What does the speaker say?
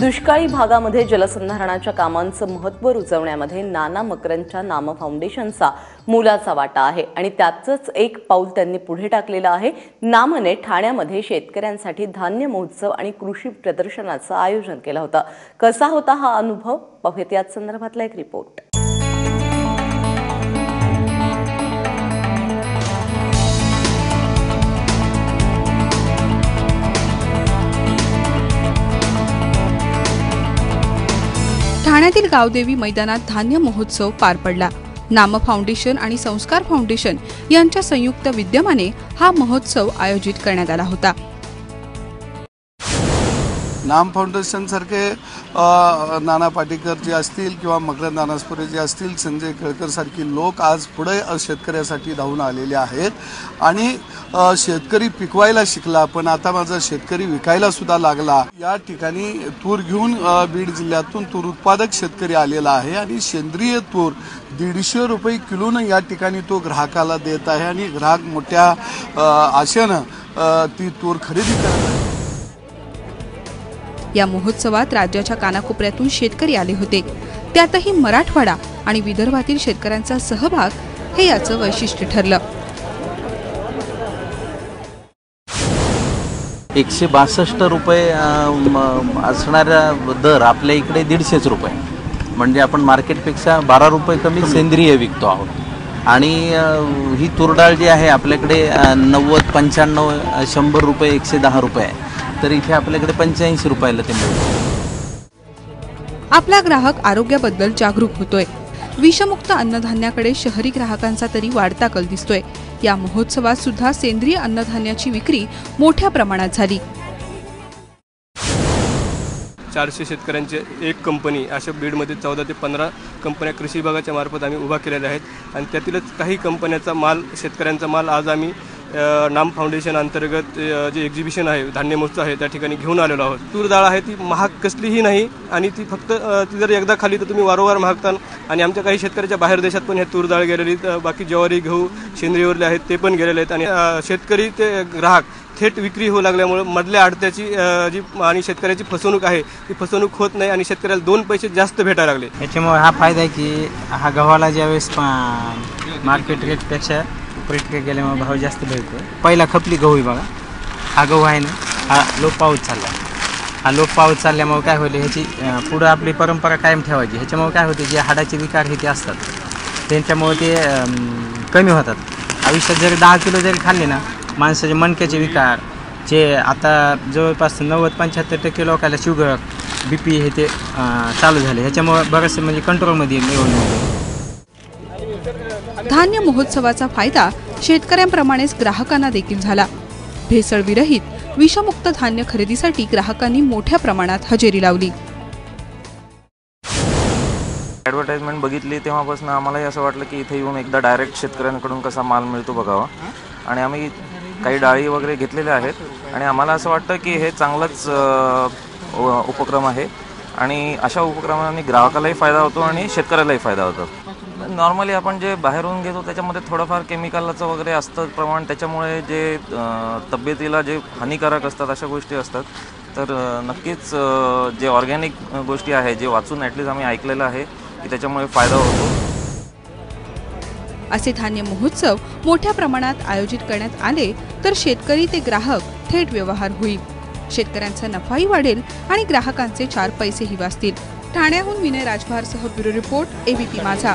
दुष्काळी भागामध्ये जलसंधारणाच्या कामांचं महत्त्व रुजवण्यामध्ये नाना मकरंदच्या नाम फाउंडेशनचा मोलाचा वाटा आहे आणि त्याचंच एक पाऊल त्यांनी पुढे टाकलेलं आहे। नामने ठाण्यामध्ये शेतकऱ्यांसाठी धान्य महोत्सव आणि कृषी प्रदर्शनाचं आयोजन केलं होतं। कसा होता हा अनुभव पाहूयात याच संदर्भातला एक रिपोर्ट। ठाण्यातील गावदेवी मैदानात धान्य महोत्सव पार पडला। नाम फाउंडेशन आणि संस्कार फाउंडेशन यांच्या संयुक्त विद्यमाने हा महोत्सव आयोजित करण्यात आला होता। नाम फाउंडेशन सारखे नाना पाटेकर जे असतील किंवा मकरंद अनासपुरे जे असतील, संजय केळकर सारखी लोक आज पुढे शेतकऱ्यासाठी धावून आलेले आहेत आणि शेतकरी पिकवायला शिकला, पण आता माझा शेतकरी विकायला सुद्धा लागला। या ठिकाणी तूर घेऊन बीड जिल्ह्यातून तूर उत्पादक शेतकरी आलेला आहे आणि सेंद्रिय तूर 150 रुपये किलोनं या ठिकाणी तो ग्राहकाला देत आहे आणि ग्राहक मोठ्या आशेनं ती तूर खरेदी करत आहे। या महोत्सवात राज्याच्या कानाकोपऱ्यातून शेतकरी आले होते, त्यातही मराठवाडा आणि विदर्भातील शेतकऱ्यांचा सहभाग हे याचं वैशिष्ट्य ठरलं। 162 रुपये असणारा दर आपल्या इकडे 150 रुपये, म्हणजे आपण मार्केटपेक्षा 12 रुपये कमी सेंद्रिय विकतो आहोत। आणि ही तूर डाळ जी आहे आपल्याकडे 90, 95, 100 रुपये, 110 रुपये आहे, तर इथे आपल्याकडे 85 रुपयाला ते मिळतं। आपला ग्राहक आरोग्याबद्दल जागरूक होतोय। विषमुक्त अन्नधान्याकडे शहरी ग्राहकांचा तरी वाढता कल दिसतोय। या महोत्सवात सुद्धा सेंद्रिय अन्नधान्याची विक्री मोठ्या प्रमाणात झाली। 400 शेतकऱ्यांचे एक कंपनी अशा बीडमध्ये 14 ते 15 कंपन्या कृषी विभागाच्या मार्फत आम्ही उभा केलेल्या आहेत आणि त्यातीलच काही कंपन्याचा माल, शेतकऱ्यांचा माल आज आम्ही नाम फाउंडेशन अंतर्गत जे एक्झिबिशन आहे, धान्य महोत्सव आहे, त्या ठिकाणी घेऊन आलेलो आहोत। तूर डाळ आहे ती महाग कसलीही नाही आणि ती फक्त ती जर एकदा खाली तर तुम्ही वारंवार मागता आणि आमच्या काही शेतकऱ्याच्या बाहेर देशात पण हे तूर डाळ गेलेली, बाकी ज्वारी, गहू, सेंद्रियवरले आहेत ते पण गेलेले आहेत आणि शेतकरी ते ग्राहक थेट विक्री होऊ लागल्यामुळे मधल्या आडत्याची जी आणि शेतकऱ्याची फसवणूक आहे ती फसवणूक होत नाही आणि शेतकऱ्याला 2 पैसे जास्त भेटायला लागले। याच्यामुळे हा फायदा आहे की हा गव्हाला ज्यावेळेस मार्केट रेटपेक्षा रेट गेल्यामुळे भाव जास्त भेटतो। पहिला खपली गहू आहे बघा, हा गहू आहे ना, हा लोप पाऊस चालला। हा लोप पाऊस चालल्यामुळे काय होईल, ह्याची पुढं आपली परंपरा कायम ठेवायची। ह्याच्यामुळे काय होते, जे हाडाचे विकार हे ते असतात त्यांच्यामुळे ते कमी होतात। आयुष्यात जरी 10 किलो जरी खाल्ले ना, माणसाचे मणक्याचे विकार जे आता जवळपास 90-75% लोकांना शुगर, BP हे ते चालू झाले। ह्याच्यामुळे बरेचसे म्हणजे कंट्रोलमध्ये येऊन धान्य महोत्सवाचा फायदा शेतकऱ्यांप्रमाणेच ग्राहकांना देखील झाला। भेसळविरहित विषमुक्त धान्य खरेदीसाठी ग्राहकांनी मोठ्या प्रमाणात हजेरी लावली। ॲडव्हर्टाइजमेंट बघितली तेव्हापासून आम्हालाही असं वाटलं की इथे येऊन एकदा डायरेक्ट शेतकऱ्यांकडून कसा माल मिळतो बघावा आणि आम्ही काही डाळी वगैरे घेतलेल्या आहेत आणि आम्हाला असं वाटतं की हे चांगलाच उपक्रम आहे आणि अशा उपक्रमांनी ग्राहकालाही फायदा होतो आणि शेतकऱ्यालाही फायदा होतो। नॉर्मली आपण जे बाहेरून घेतो त्याच्यामध्ये थोडंफार केमिकलचं वगैरे असतं प्रमाण, त्याच्यामुळे जे तब्येतीला जे हानिकारक असतात अशा गोष्टी असतात। तर नक्कीच जे ऑर्गॅनिक गोष्टी आहे, जे वाचून ॲटलीस्ट आम्ही ऐकलेलं आहे की त्याच्यामुळे फायदा होतो। असे धान्य महोत्सव मोठ्या प्रमाणात आयोजित करण्यात आले तर शेतकरी ते ग्राहक थेट व्यवहार होईल, शेतकऱ्यांचा नफाही वाढेल आणि ग्राहकांचे 4 पैसेही वाचतील। ठाण्याहून विनय राजभारसह ब्युरो रिपोर्ट, ABP माझा।